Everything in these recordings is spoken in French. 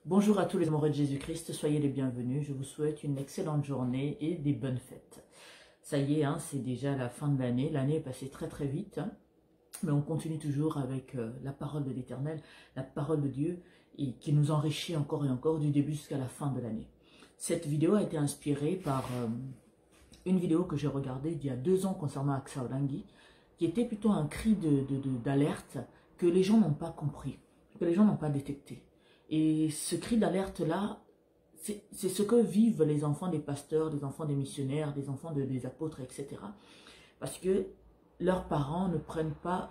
Bonjour à tous les amoureux de Jésus-Christ, soyez les bienvenus. Je vous souhaite une excellente journée et des bonnes fêtes. Ça y est, c'est déjà la fin de l'année. L'année est passée très très vite, mais on continue toujours avec la parole de l'Éternel, la parole de Dieu, et qui nous enrichit encore et encore du début jusqu'à la fin de l'année. Cette vidéo a été inspirée par une vidéo que j'ai regardée il y a 2 ans concernant Aksa Olangi, qui était plutôt un cri d'alerte que les gens n'ont pas compris, que les gens n'ont pas détecté. Et ce cri d'alerte-là, c'est ce que vivent les enfants des pasteurs, des enfants des missionnaires, des enfants des apôtres, etc. Parce que leurs parents ne prennent pas,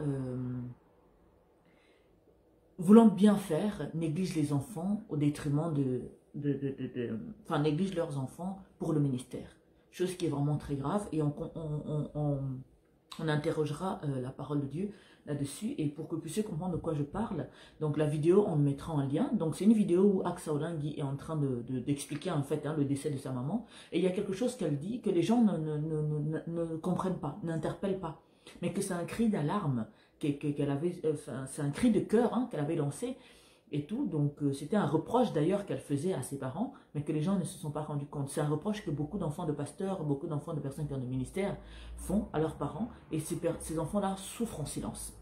voulant bien faire, négligent les enfants au détriment enfin, négligent leurs enfants pour le ministère. Chose qui est vraiment très grave, et on interrogera la parole de Dieu là-dessus, et pour que vous puissiez comprendre de quoi je parle, donc la vidéo on le mettra en lien. Donc c'est une vidéo où Aksa Olangi est en train d'expliquer en fait le décès de sa maman, et il y a quelque chose qu'elle dit que les gens ne comprennent pas, n'interpellent pas, mais que c'est un cri d'alarme qu'elle avait, c'est un cri de cœur qu'elle avait lancé et tout. Donc c'était un reproche d'ailleurs qu'elle faisait à ses parents, mais que les gens ne se sont pas rendus compte. C'est un reproche que beaucoup d'enfants de pasteurs, beaucoup d'enfants de personnes qui ont des ministères font à leurs parents, et ces enfants-là souffrent en silence.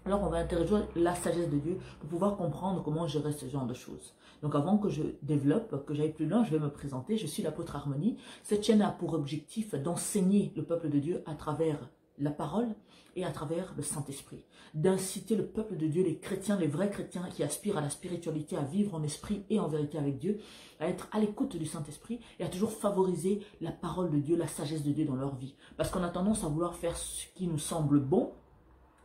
Alors on va interroger la sagesse de Dieu pour pouvoir comprendre comment gérer ce genre de choses. Donc avant que je développe, que j'aille plus loin, je vais me présenter. Je suis l'apôtre Harmonie. Cette chaîne a pour objectif d'enseigner le peuple de Dieu à travers la parole et à travers le Saint-Esprit, d'inciter le peuple de Dieu, les chrétiens, les vrais chrétiens qui aspirent à la spiritualité, à vivre en esprit et en vérité avec Dieu, à être à l'écoute du Saint-Esprit et à toujours favoriser la parole de Dieu, la sagesse de Dieu dans leur vie. Parce qu'on a tendance à vouloir faire ce qui nous semble bon.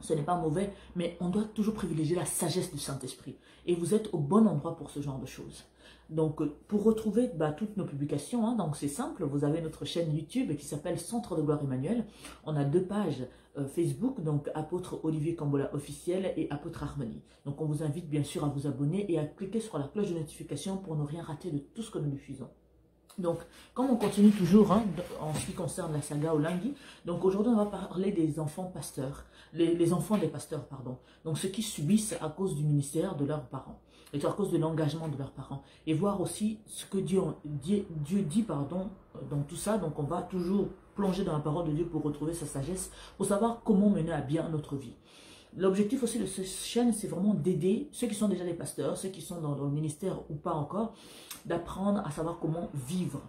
Ce n'est pas mauvais, mais on doit toujours privilégier la sagesse du Saint-Esprit. Et vous êtes au bon endroit pour ce genre de choses. Donc, pour retrouver toutes nos publications, donc c'est simple, vous avez notre chaîne YouTube qui s'appelle Centre de Gloire Emmanuel. On a 2 pages Facebook, donc Apôtre Olivier Kambola officiel et Apôtre Harmonie. Donc, on vous invite bien sûr à vous abonner et à cliquer sur la cloche de notification pour ne rien rater de tout ce que nous diffusons. Donc, comme on continue toujours en ce qui concerne la saga Olangi, donc aujourd'hui on va parler des enfants pasteurs, les enfants des pasteurs, pardon. Donc ceux qui subissent à cause du ministère de leurs parents, et à cause de l'engagement de leurs parents, et voir aussi ce que Dieu dit dans tout ça. Donc on va toujours plonger dans la parole de Dieu pour retrouver sa sagesse, pour savoir comment mener à bien notre vie. L'objectif aussi de cette chaîne, c'est vraiment d'aider ceux qui sont déjà des pasteurs, ceux qui sont dans le ministère ou pas encore, d'apprendre à savoir comment vivre.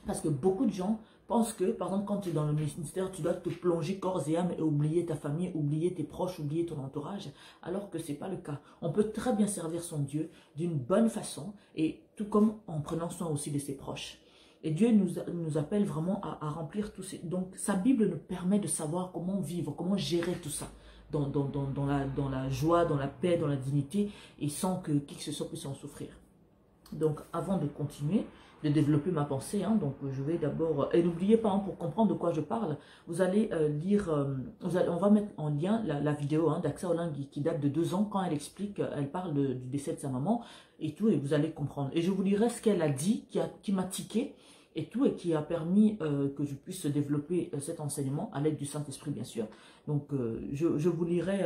Parce que beaucoup de gens pensent que, par exemple, quand tu es dans le ministère, tu dois te plonger corps et âme et oublier ta famille, oublier tes proches, oublier ton entourage, alors que ce n'est pas le cas. On peut très bien servir son Dieu d'une bonne façon, et tout comme en prenant soin aussi de ses proches. Et Dieu nous appelle vraiment à remplir tout ça. Donc, sa Bible nous permet de savoir comment vivre, comment gérer tout ça. Dans la joie, dans la paix, dans la dignité, et sans que qui que ce soit puisse en souffrir. Donc, avant de continuer, de développer ma pensée, donc je vais d'abord, et n'oubliez pas, pour comprendre de quoi je parle, vous allez lire, on va mettre en lien la vidéo d'Aksa Olangi qui date de 2 ans, quand elle explique, elle parle du décès de sa maman, et tout, et vous allez comprendre. Et je vous lirai ce qu'elle a dit, qui m'a tiqué, et tout, et qui a permis que je puisse développer cet enseignement, à l'aide du Saint-Esprit, bien sûr. Donc, je vous lirai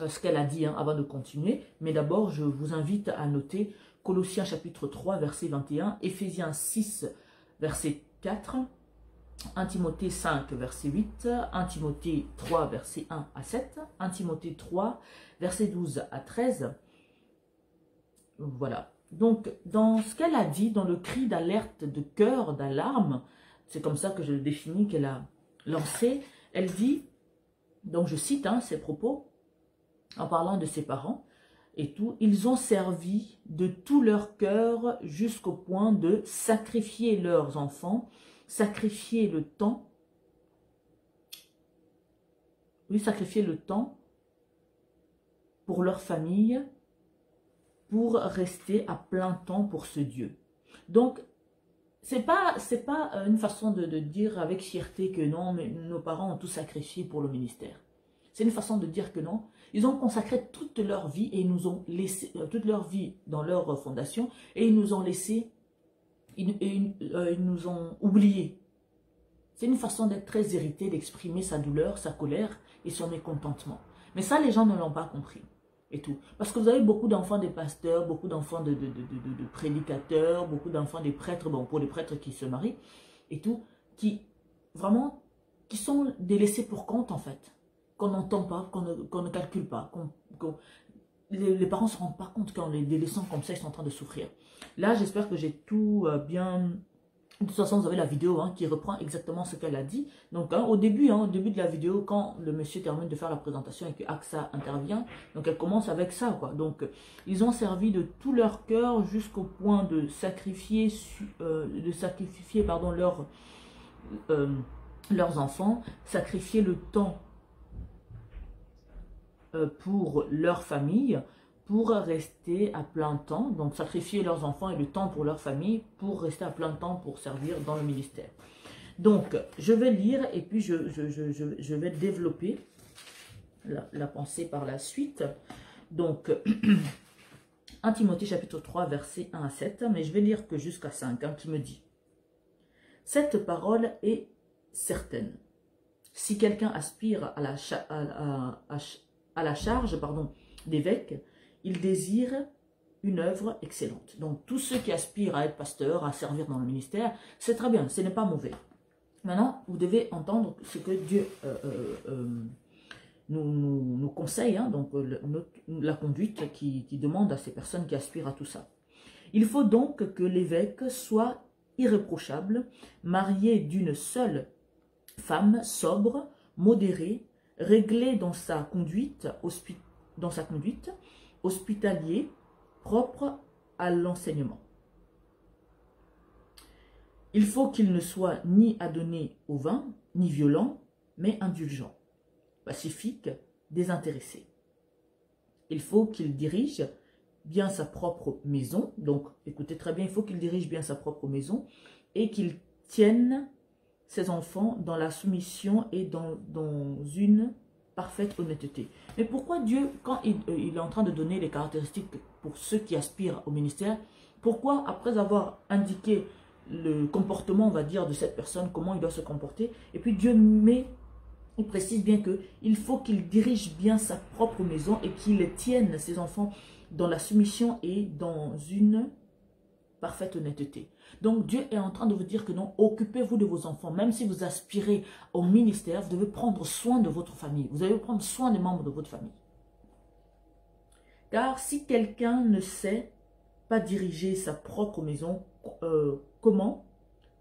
ce qu'elle a dit avant de continuer, mais d'abord, je vous invite à noter Colossiens chapitre 3, verset 21, Éphésiens 6, verset 4, 1 Timothée 5, verset 8, 1 Timothée 3, verset 1 à 7, 1 Timothée 3, verset 12 à 13. Voilà. Donc, dans ce qu'elle a dit, dans le cri d'alerte, de cœur, d'alarme, c'est comme ça que je le définis, qu'elle a lancé, elle dit, donc je cite ses propos, en parlant de ses parents, et tout, ils ont servi de tout leur cœur jusqu'au point de sacrifier leurs enfants, sacrifier le temps, sacrifier le temps pour leur famille, pour rester à plein temps pour ce Dieu. Donc, c'est pas une façon de dire avec fierté que non, mais nos parents ont tout sacrifié pour le ministère. C'est une façon de dire que non, ils ont consacré toute leur vie et ils nous ont laissé toute leur vie dans leur fondation, et ils nous ont laissé, ils nous ont oubliés. C'est une façon d'être très irrité, d'exprimer sa douleur, sa colère et son mécontentement. Mais ça, les gens ne l'ont pas compris. et tout. Parce que vous avez beaucoup d'enfants des pasteurs, beaucoup d'enfants de prédicateurs, beaucoup d'enfants des prêtres, bon, pour les prêtres qui se marient, et tout, qui, vraiment, qui sont des laissés pour compte, en fait. Qu'on n'entend pas, qu'on ne calcule pas, les parents ne se rendent pas compte quand les laissant comme ça, ils sont en train de souffrir. Là, j'espère que j'ai tout bien... De toute façon, vous avez la vidéo qui reprend exactement ce qu'elle a dit. Donc, au début de la vidéo, quand le monsieur termine de faire la présentation et que AXA intervient, donc elle commence avec ça, quoi. Donc, ils ont servi de tout leur cœur jusqu'au point de sacrifier, pardon, leurs enfants, sacrifier le temps pour leur famille, pour rester à plein temps, donc sacrifier leurs enfants et le temps pour leur famille, pour rester à plein temps pour servir dans le ministère. Donc, je vais lire et puis je vais développer la pensée par la suite. Donc, 1 Timothée chapitre 3, versets 1 à 7, mais je vais lire que jusqu'à 5, qui me dit « Cette parole est certaine. Si quelqu'un aspire à la charge d'évêque, il désire une œuvre excellente. » Donc, tous ceux qui aspirent à être pasteur, à servir dans le ministère, c'est très bien, ce n'est pas mauvais. Maintenant, vous devez entendre ce que Dieu nous conseille, donc la conduite qui demande à ces personnes qui aspirent à tout ça. Il faut donc que l'évêque soit irréprochable, marié d'une seule femme, sobre, modéré, réglé dans sa conduite, hospitalier, propre à l'enseignement. Il faut qu'il ne soit ni adonné au vin, ni violent, mais indulgent, pacifique, désintéressé. Il faut qu'il dirige bien sa propre maison, donc écoutez très bien, il faut qu'il dirige bien sa propre maison et qu'il tienne ses enfants dans la soumission et dans une parfaite honnêteté. Mais pourquoi Dieu, quand il est en train de donner les caractéristiques pour ceux qui aspirent au ministère, pourquoi après avoir indiqué le comportement, on va dire, de cette personne, comment il doit se comporter, et puis Dieu il précise bien qu'il faut qu'il dirige bien sa propre maison et qu'il tienne ses enfants dans la soumission et dans une parfaite honnêteté. Donc Dieu est en train de vous dire que non, occupez-vous de vos enfants. Même si vous aspirez au ministère, vous devez prendre soin de votre famille. Vous devez prendre soin des membres de votre famille. Car si quelqu'un ne sait pas diriger sa propre maison, comment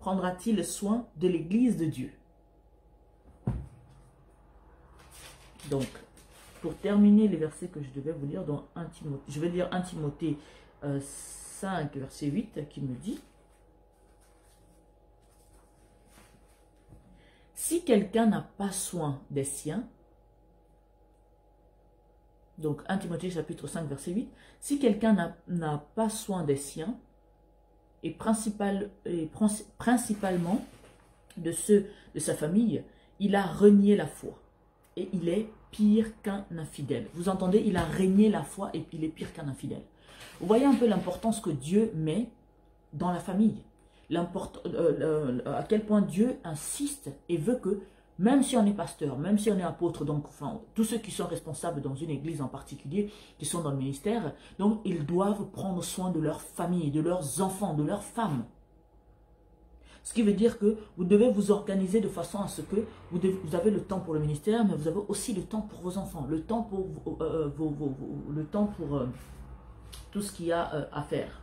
prendra-t-il soin de l'église de Dieu? Donc, pour terminer les versets que je devais vous lire dans 1 Timothée, je vais lire 1 Timothée 5, verset 8, qui me dit: si quelqu'un n'a pas soin des siens, donc 1 Timothée chapitre 5, verset 8, si quelqu'un n'a pas soin des siens, et principalement de ceux de sa famille, il a renié la foi. Et il est pire qu'un infidèle. Vous entendez, il a renié la foi et il est pire qu'un infidèle. Vous voyez un peu l'importance que Dieu met dans la famille. À quel point Dieu insiste et veut que, même si on est pasteur, même si on est apôtre, donc enfin, tous ceux qui sont responsables dans une église en particulier, qui sont dans le ministère, donc ils doivent prendre soin de leur famille, de leurs enfants, de leurs femmes. Ce qui veut dire que vous devez vous organiser de façon à ce que vous avez le temps pour le ministère, mais vous avez aussi le temps pour vos enfants, le temps pour, tout ce qu'il y a à faire.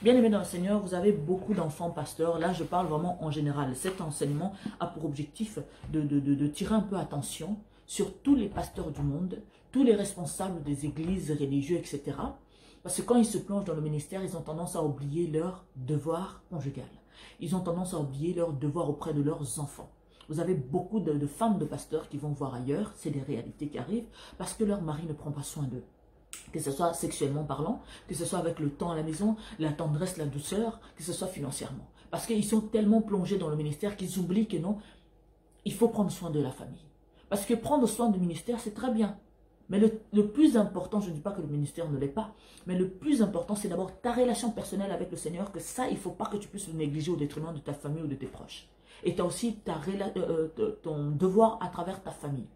Bien aimés dans le Seigneur, vous avez beaucoup d'enfants pasteurs. Là, je parle vraiment en général. Cet enseignement a pour objectif de tirer un peu attention sur tous les pasteurs du monde, tous les responsables des églises religieuses, etc. Parce que quand ils se plongent dans le ministère, ils ont tendance à oublier leur devoir conjugal. Ils ont tendance à oublier leur devoir auprès de leurs enfants. Vous avez beaucoup de femmes de pasteurs qui vont voir ailleurs, c'est des réalités qui arrivent, parce que leur mari ne prend pas soin d'eux. Que ce soit sexuellement parlant, que ce soit avec le temps à la maison, la tendresse, la douceur, que ce soit financièrement. Parce qu'ils sont tellement plongés dans le ministère qu'ils oublient que non, il faut prendre soin de la famille. Parce que prendre soin du ministère, c'est très bien. Mais le plus important, je ne dis pas que le ministère ne l'est pas, mais le plus important, c'est d'abord ta relation personnelle avec le Seigneur, que ça, il ne faut pas que tu puisses le négliger au détriment de ta famille ou de tes proches. Et tu as aussi ton devoir à travers ta famille.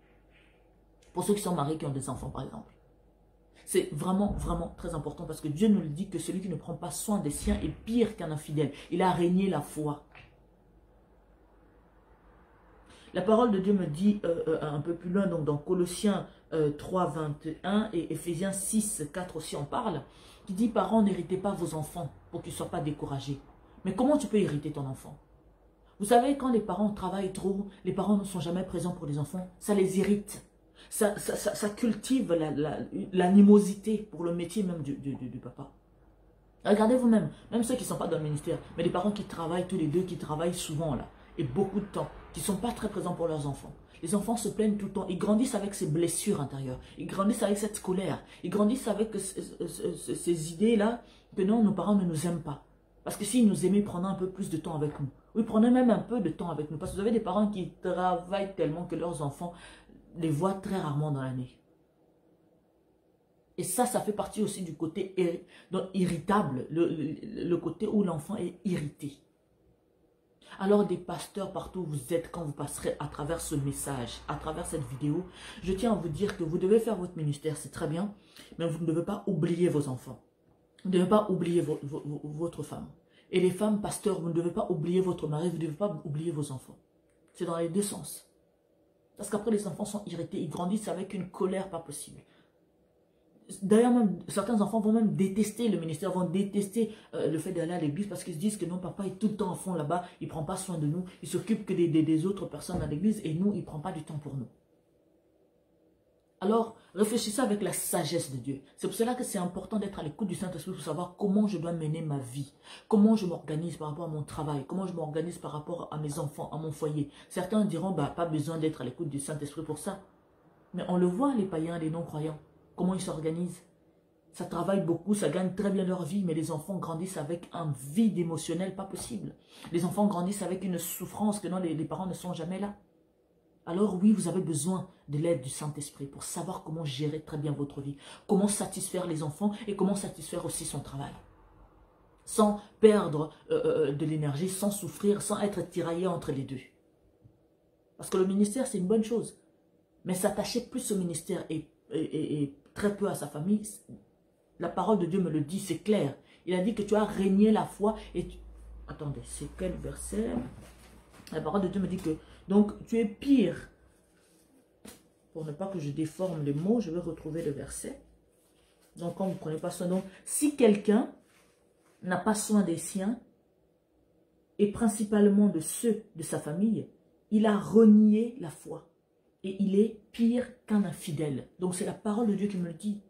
Pour ceux qui sont mariés, qui ont des enfants, par exemple. C'est vraiment, vraiment très important parce que Dieu nous le dit que celui qui ne prend pas soin des siens est pire qu'un infidèle. Il a régné la foi. La parole de Dieu me dit un peu plus loin, donc dans Colossiens 3, 21 et Éphésiens 6, 4 aussi en parle, qui dit « Parents, n'héritez pas vos enfants pour qu'ils ne soient pas découragés. » Mais comment tu peux hériter ton enfant? Vous savez, quand les parents travaillent trop, les parents ne sont jamais présents pour les enfants, ça les irrite. Ça cultive l'animosité pour le métier même du papa. Regardez vous-même, même ceux qui ne sont pas dans le ministère, mais les parents qui travaillent tous les deux, qui travaillent souvent là, et beaucoup de temps, qui ne sont pas très présents pour leurs enfants. Les enfants se plaignent tout le temps, ils grandissent avec ces blessures intérieures, ils grandissent avec cette colère, ils grandissent avec ces idées-là que non, nos parents ne nous aiment pas. Parce que s'ils nous aimaient, ils prenaient un peu plus de temps avec nous. Oui, ils prenaient même un peu de temps avec nous. Parce que vous avez des parents qui travaillent tellement que leurs enfants les voient très rarement dans l'année. Et ça fait partie aussi du côté irritable, le côté où l'enfant est irrité. Alors des pasteurs partout où vous êtes, quand vous passerez à travers ce message, à travers cette vidéo, je tiens à vous dire que vous devez faire votre ministère, c'est très bien, mais vous ne devez pas oublier vos enfants. Vous ne devez pas oublier votre femme. Et les femmes, pasteurs, vous ne devez pas oublier votre mari, vous ne devez pas oublier vos enfants. C'est dans les deux sens. Parce qu'après, les enfants sont irrités, ils grandissent avec une colère pas possible. D'ailleurs, même certains enfants vont même détester le ministère, vont détester le fait d'aller à l'église parce qu'ils se disent que non, papa est tout le temps à fond là-bas, il ne prend pas soin de nous, il s'occupe que des autres personnes à l'église et nous, il ne prend pas du temps pour nous. Alors, réfléchissez avec la sagesse de Dieu. C'est pour cela que c'est important d'être à l'écoute du Saint-Esprit pour savoir comment je dois mener ma vie, comment je m'organise par rapport à mon travail, comment je m'organise par rapport à mes enfants, à mon foyer. Certains diront, bah, pas besoin d'être à l'écoute du Saint-Esprit pour ça. Mais on le voit, les païens, les non-croyants, comment ils s'organisent. Ça travaille beaucoup, ça gagne très bien leur vie, mais les enfants grandissent avec un vide émotionnel pas possible. Les enfants grandissent avec une souffrance que non, les parents ne sont jamais là. Alors oui, vous avez besoin de l'aide du Saint-Esprit pour savoir comment gérer très bien votre vie, comment satisfaire les enfants et comment satisfaire aussi son travail. Sans perdre de l'énergie, sans souffrir, sans être tiraillé entre les deux. Parce que le ministère, c'est une bonne chose. Mais s'attacher plus au ministère et très peu à sa famille, la parole de Dieu me le dit, c'est clair. Il a dit que tu as régné la foi et tu... Attendez, c'est quel verset? La parole de Dieu me dit que donc tu es pire. Pour ne pas que je déforme les mots, je vais retrouver le verset. Donc quand vous ne prenez pas soin, donc si quelqu'un n'a pas soin des siens, et principalement de ceux de sa famille, il a renié la foi. Et il est pire qu'un infidèle. Donc c'est la parole de Dieu qui me le dit.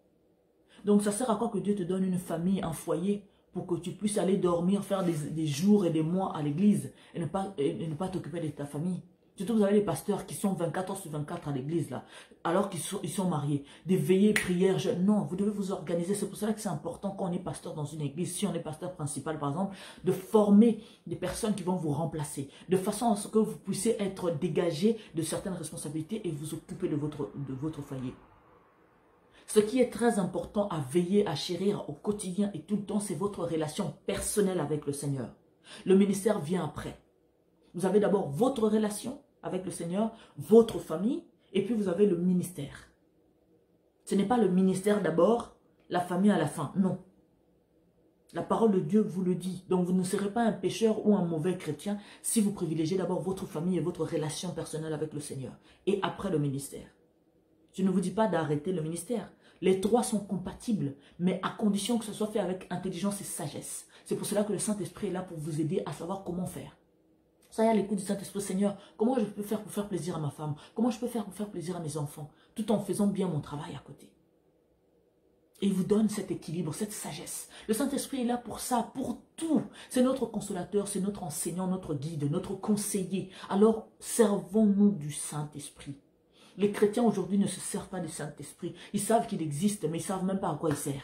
Donc ça sert à quoi que Dieu te donne une famille, un foyer, pour que tu puisses aller dormir, faire des jours et des mois à l'église et ne pas t'occuper de ta famille. Surtout vous avez les pasteurs qui sont 24 heures sur 24 à l'église là, alors qu'ils sont mariés. Des veillées, prières, non, vous devez vous organiser. C'est pour cela que c'est important quand on est pasteur dans une église, si on est pasteur principal par exemple, de former des personnes qui vont vous remplacer, de façon à ce que vous puissiez être dégagé de certaines responsabilités et vous occuper de votre foyer. Ce qui est très important à veiller, à chérir au quotidien et tout le temps, c'est votre relation personnelle avec le Seigneur. Le ministère vient après. Vous avez d'abord votre relation avec le Seigneur, votre famille, et puis vous avez le ministère. Ce n'est pas le ministère d'abord, la famille à la fin, non. La parole de Dieu vous le dit. Donc vous ne serez pas un pécheur ou un mauvais chrétien si vous privilégiez d'abord votre famille et votre relation personnelle avec le Seigneur. Et après le ministère. Je ne vous dis pas d'arrêter le ministère. Les trois sont compatibles, mais à condition que ce soit fait avec intelligence et sagesse. C'est pour cela que le Saint-Esprit est là pour vous aider à savoir comment faire. Soyez à l'écoute du Saint-Esprit, Seigneur, comment je peux faire pour faire plaisir à ma femme? Comment je peux faire pour faire plaisir à mes enfants? Tout en faisant bien mon travail à côté. Et il vous donne cet équilibre, cette sagesse. Le Saint-Esprit est là pour ça, pour tout. C'est notre consolateur, c'est notre enseignant, notre guide, notre conseiller. Alors, servons-nous du Saint-Esprit. Les chrétiens aujourd'hui ne se servent pas du Saint-Esprit. Ils savent qu'il existe, mais ils ne savent même pas à quoi il sert.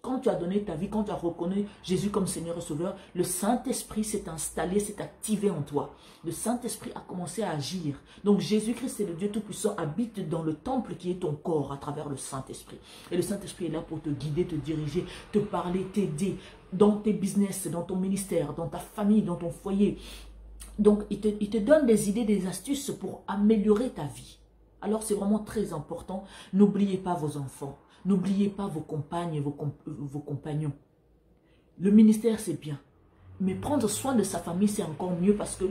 Quand tu as donné ta vie, quand tu as reconnu Jésus comme Seigneur et Sauveur, le Saint-Esprit s'est installé, s'est activé en toi. Le Saint-Esprit a commencé à agir. Donc Jésus-Christ, le Dieu Tout-Puissant, habite dans le temple qui est ton corps à travers le Saint-Esprit. Et le Saint-Esprit est là pour te guider, te diriger, te parler, t'aider dans tes business, dans ton ministère, dans ta famille, dans ton foyer. Donc, il te donne des idées, des astuces pour améliorer ta vie. Alors c'est vraiment très important. N'oubliez pas vos enfants. N'oubliez pas vos compagnes et vos compagnons. Le ministère, c'est bien. Mais prendre soin de sa famille, c'est encore mieux parce que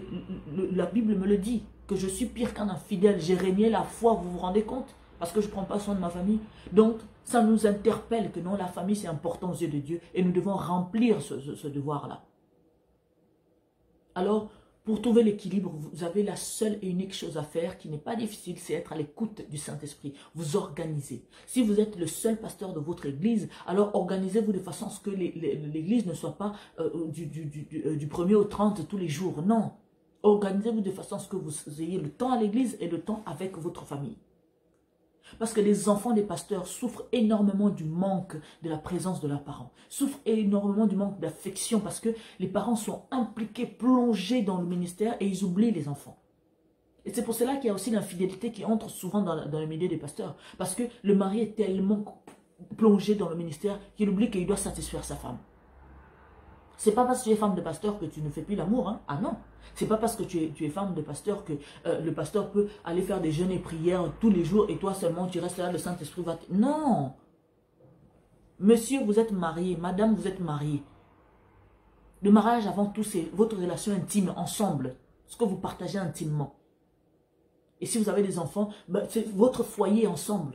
la Bible me le dit. Que je suis pire qu'un infidèle. J'ai régné la foi, vous vous rendez compte? Parce que je ne prends pas soin de ma famille. Donc, ça nous interpelle que non, la famille, c'est important aux yeux de Dieu. Et nous devons remplir ce devoir-là. Alors, pour trouver l'équilibre, vous avez la seule et unique chose à faire qui n'est pas difficile, c'est être à l'écoute du Saint-Esprit. Vous organisez. Si vous êtes le seul pasteur de votre église, alors organisez-vous de façon à ce que l'église ne soit pas du 1er au 30 tous les jours. Non. Organisez-vous de façon à ce que vous ayez le temps à l'église et le temps avec votre famille. Parce que les enfants des pasteurs souffrent énormément du manque de la présence de leurs parents. Souffrent énormément du manque d'affection parce que les parents sont impliqués, plongés dans le ministère et ils oublient les enfants. Et c'est pour cela qu'il y a aussi l'infidélité qui entre souvent dans le milieu des pasteurs. Parce que le mari est tellement plongé dans le ministère qu'il oublie qu'il doit satisfaire sa femme. C'est pas parce que tu es femme de pasteur que tu ne fais plus l'amour. Hein? Ah non. C'est pas parce que tu es femme de pasteur que le pasteur peut aller faire des jeûnes et prières tous les jours et toi seulement tu restes là, le Saint-Esprit va... Non. Monsieur, vous êtes marié. Madame, vous êtes mariée. Le mariage avant tout, c'est votre relation intime ensemble. Ce que vous partagez intimement. Et si vous avez des enfants, ben, c'est votre foyer ensemble.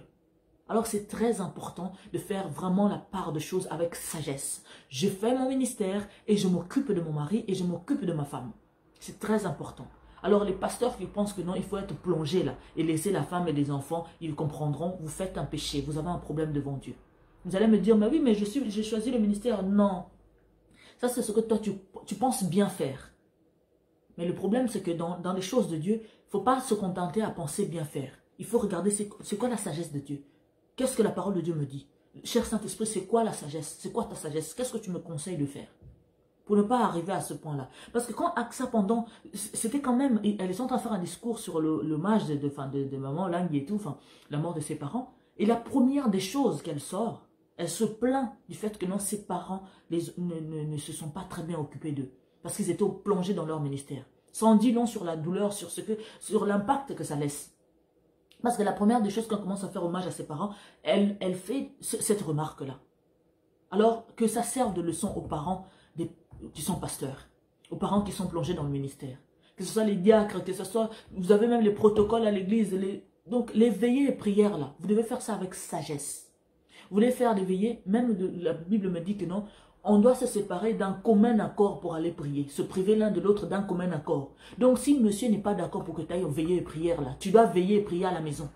Alors c'est très important de faire vraiment la part de choses avec sagesse. Je fais mon ministère et je m'occupe de mon mari et je m'occupe de ma femme. C'est très important. Alors les pasteurs qui pensent que non, il faut être plongé là et laisser la femme et les enfants, ils comprendront, vous faites un péché, vous avez un problème devant Dieu. Vous allez me dire, mais oui, mais j'ai choisi le ministère. Non. Ça c'est ce que toi tu penses bien faire. Mais le problème c'est que dans les choses de Dieu, il ne faut pas se contenter à penser bien faire. Il faut regarder c'est quoi la sagesse de Dieu. Qu'est-ce que la parole de Dieu me dit? Cher Saint-Esprit, c'est quoi la sagesse? C'est quoi ta sagesse? Qu'est-ce que tu me conseilles de faire? Pour ne pas arriver à ce point-là. Parce que quand AXA pendant, c'était quand même, elle est en train de faire un discours sur l'hommage de maman Lang et tout, enfin, la mort de ses parents. Et la première des choses qu'elle sort, elle se plaint du fait que non, ses parents ne se sont pas très bien occupés d'eux. Parce qu'ils étaient plongés dans leur ministère. Ça en dit long sur la douleur, sur l'impact que ça laisse. Parce que la première des choses, quand on commence à faire hommage à ses parents, elle fait cette remarque-là. Alors que ça serve de leçon aux parents qui sont pasteurs, aux parents qui sont plongés dans le ministère. Que ce soit les diacres, que ce soit... Vous avez même les protocoles à l'église. Donc les veillées et prières là, vous devez faire ça avec sagesse. Vous voulez faire des veillées, même la Bible me dit que non, on doit se séparer d'un commun accord pour aller prier. Se priver l'un de l'autre d'un commun accord. Donc si monsieur n'est pas d'accord pour que tu ailles veiller et prière là, tu dois veiller et prier à la maison.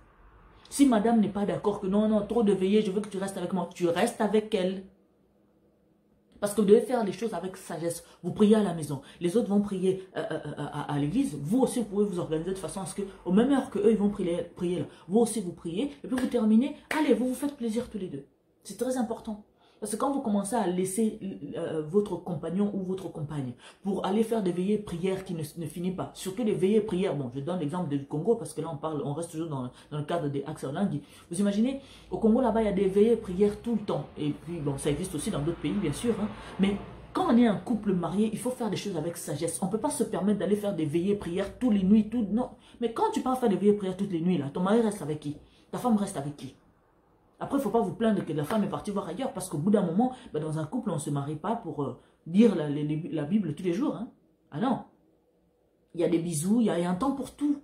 Si madame n'est pas d'accord que non, trop de veillées, je veux que tu restes avec moi, tu restes avec elle. Parce que vous devez faire les choses avec sagesse. Vous priez à la maison. Les autres vont prier à l'église. Vous aussi, vous pouvez vous organiser de façon à ce que, au même heure qu'eux, ils vont prier là. Vous aussi, vous priez. Et puis vous terminez. Allez, vous vous faites plaisir tous les deux. C'est très important. Parce que quand vous commencez à laisser votre compagnon ou votre compagne pour aller faire des veillées prières qui ne finissent pas, surtout les veillées prières, bon, je donne l'exemple du Congo parce que là on reste toujours dans le cadre des AXA Lundi. Vous imaginez, au Congo là-bas il y a des veillées prières tout le temps. Et puis bon, ça existe aussi dans d'autres pays bien sûr, hein, mais quand on est un couple marié, il faut faire des choses avec sagesse. On ne peut pas se permettre d'aller faire des veillées prières toutes les nuits, non. Mais quand tu pars faire des veillées prières toutes les nuits là, ton mari reste avec qui? Ta femme reste avec qui? Après, il ne faut pas vous plaindre que la femme est partie voir ailleurs, parce qu'au bout d'un moment, ben, dans un couple, on ne se marie pas pour lire la Bible tous les jours. Hein. Ah non. Il y a des bisous, il y a un temps pour tout.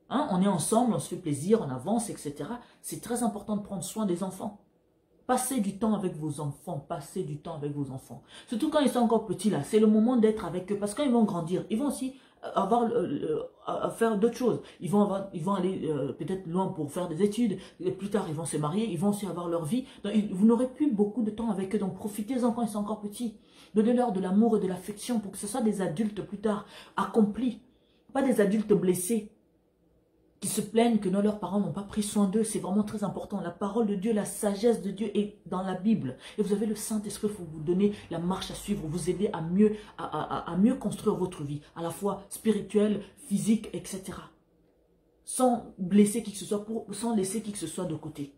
Hein. On est ensemble, on se fait plaisir, on avance, etc. C'est très important de prendre soin des enfants. Passez du temps avec vos enfants, passez du temps avec vos enfants. Surtout quand ils sont encore petits là, c'est le moment d'être avec eux, parce que quand ils vont grandir, ils vont aussi avoir à faire d'autres choses. Ils vont aller peut-être loin pour faire des études. Et plus tard, ils vont se marier. Ils vont aussi avoir leur vie. Donc, vous n'aurez plus beaucoup de temps avec eux. Donc, profitez-en quand ils sont encore petits. Donnez-leur de l'amour et de l'affection pour que ce soit des adultes plus tard accomplis. Pas des adultes blessés qui se plaignent que non, leurs parents n'ont pas pris soin d'eux. C'est vraiment très important. La parole de Dieu, la sagesse de Dieu est dans la Bible. Et vous avez le Saint-Esprit pour vous donner la marche à suivre, vous aider à mieux construire votre vie, à la fois spirituelle, physique, etc. Sans blesser qui que ce soit, sans laisser qui que ce soit de côté.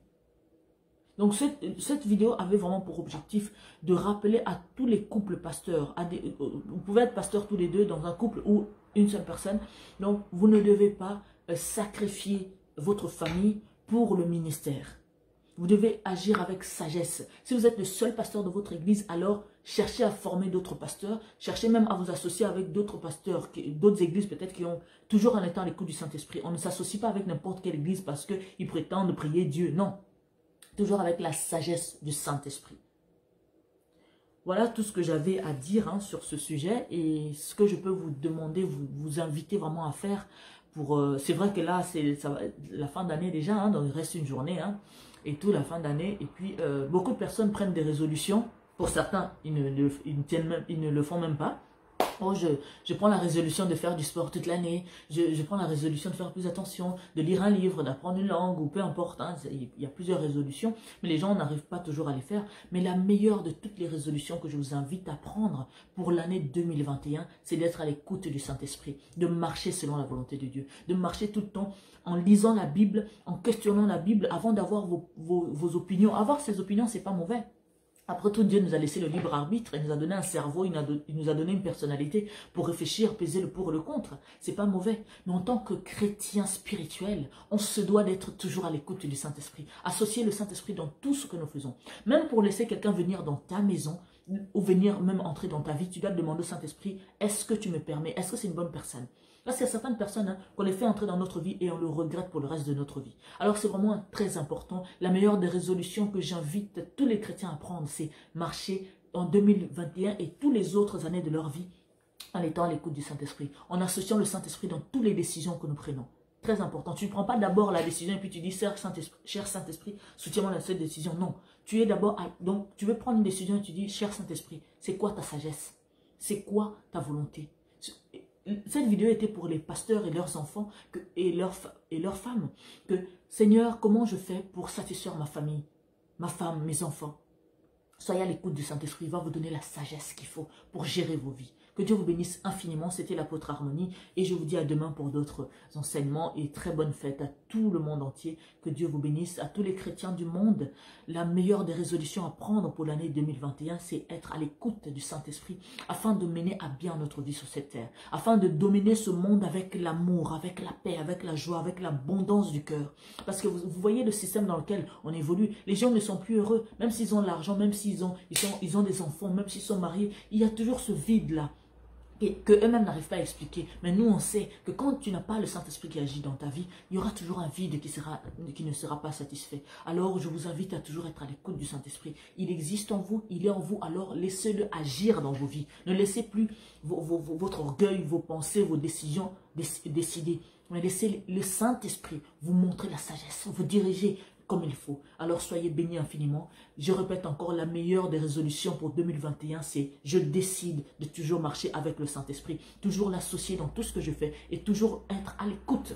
Donc cette vidéo avait vraiment pour objectif de rappeler à tous les couples pasteurs, vous pouvez être pasteur tous les deux dans un couple ou une seule personne, donc vous ne devez pas sacrifier votre famille pour le ministère. Vous devez agir avec sagesse. Si vous êtes le seul pasteur de votre église, alors cherchez à former d'autres pasteurs. Cherchez même à vous associer avec d'autres pasteurs, d'autres églises peut-être qui ont toujours en étant à l'écoute du Saint-Esprit. On ne s'associe pas avec n'importe quelle église parce qu'ils prétendent prier Dieu. Non. Toujours avec la sagesse du Saint-Esprit. Voilà tout ce que j'avais à dire sur ce sujet et ce que je peux vous demander, vous inviter vraiment à faire. C'est vrai que là, c'est la fin d'année déjà, donc il reste une journée et tout, la fin d'année. Et puis, beaucoup de personnes prennent des résolutions. Pour certains, ils ne le font même pas. Oh, je prends la résolution de faire du sport toute l'année, je prends la résolution de faire plus attention, de lire un livre, d'apprendre une langue, ou peu importe, il y a plusieurs résolutions, mais les gens n'arrivent pas toujours à les faire. Mais la meilleure de toutes les résolutions que je vous invite à prendre pour l'année 2021, c'est d'être à l'écoute du Saint-Esprit, de marcher selon la volonté de Dieu, de marcher tout le temps en lisant la Bible, en questionnant la Bible avant d'avoir vos opinions. Avoir ses opinions, c'est pas mauvais. Après tout, Dieu nous a laissé le libre arbitre, il nous a donné un cerveau, il nous a donné une personnalité pour réfléchir, peser le pour et le contre. C'est pas mauvais. Mais en tant que chrétien spirituel, on se doit d'être toujours à l'écoute du Saint-Esprit. Associer le Saint-Esprit dans tout ce que nous faisons. Même pour laisser quelqu'un venir dans ta maison, ou venir même entrer dans ta vie, tu dois demander au Saint-Esprit, est-ce que tu me permets? Est-ce que c'est une bonne personne? Parce qu'il y a certaines personnes qu'on les fait entrer dans notre vie et on le regrette pour le reste de notre vie. Alors c'est vraiment très important. La meilleure des résolutions que j'invite tous les chrétiens à prendre, c'est marcher en 2021 et toutes les autres années de leur vie en étant à l'écoute du Saint-Esprit, en associant le Saint-Esprit dans toutes les décisions que nous prenons. Très important. Tu ne prends pas d'abord la décision et puis tu dis, cher Saint-Esprit, soutiens-moi dans cette décision. Non. Tu es d'abord, donc tu veux prendre une décision et tu dis, cher Saint-Esprit, c'est quoi ta sagesse? C'est quoi ta volonté? Cette vidéo était pour les pasteurs et leurs enfants et leurs femmes. Que, Seigneur, comment je fais pour satisfaire ma famille, ma femme, mes enfants? Soyez à l'écoute du Saint-Esprit, il va vous donner la sagesse qu'il faut pour gérer vos vies. Que Dieu vous bénisse infiniment. C'était l'apôtre Harmonie et je vous dis à demain pour d'autres enseignements et très bonne fête à tout le monde entier. Que Dieu vous bénisse, à tous les chrétiens du monde. La meilleure des résolutions à prendre pour l'année 2021, c'est être à l'écoute du Saint-Esprit afin de mener à bien notre vie sur cette terre, afin de dominer ce monde avec l'amour, avec la paix, avec la joie, avec l'abondance du cœur. Parce que vous voyez le système dans lequel on évolue. Les gens ne sont plus heureux, même s'ils ont l'argent, même s'ils ont des enfants, même s'ils sont mariés. Il y a toujours ce vide-là et qu'eux-mêmes n'arrivent pas à expliquer. Mais nous, on sait que quand tu n'as pas le Saint-Esprit qui agit dans ta vie, il y aura toujours un vide qui ne sera pas satisfait. Alors, je vous invite à toujours être à l'écoute du Saint-Esprit. Il existe en vous, il est en vous, alors laissez-le agir dans vos vies. Ne laissez plus votre orgueil, vos pensées, vos décisions décider. Mais laissez le Saint-Esprit vous montrer la sagesse, vous diriger comme il faut. Alors soyez bénis infiniment. Je répète encore, la meilleure des résolutions pour 2021, c'est je décide de toujours marcher avec le Saint-Esprit, toujours l'associer dans tout ce que je fais et toujours être à l'écoute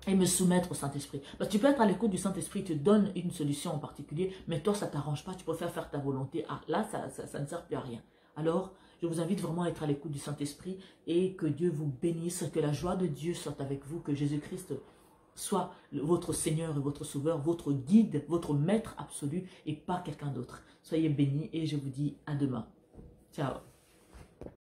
et me soumettre au Saint-Esprit. Parce que tu peux être à l'écoute du Saint-Esprit, il te donne une solution en particulier, mais toi ça ne t'arrange pas, tu préfères faire ta volonté. Ah, là, ça ne sert plus à rien. Alors, je vous invite vraiment à être à l'écoute du Saint-Esprit et que Dieu vous bénisse, que la joie de Dieu soit avec vous, que Jésus-Christ soit votre Seigneur et votre Sauveur, votre guide, votre maître absolu et pas quelqu'un d'autre. Soyez bénis et je vous dis à demain. Ciao.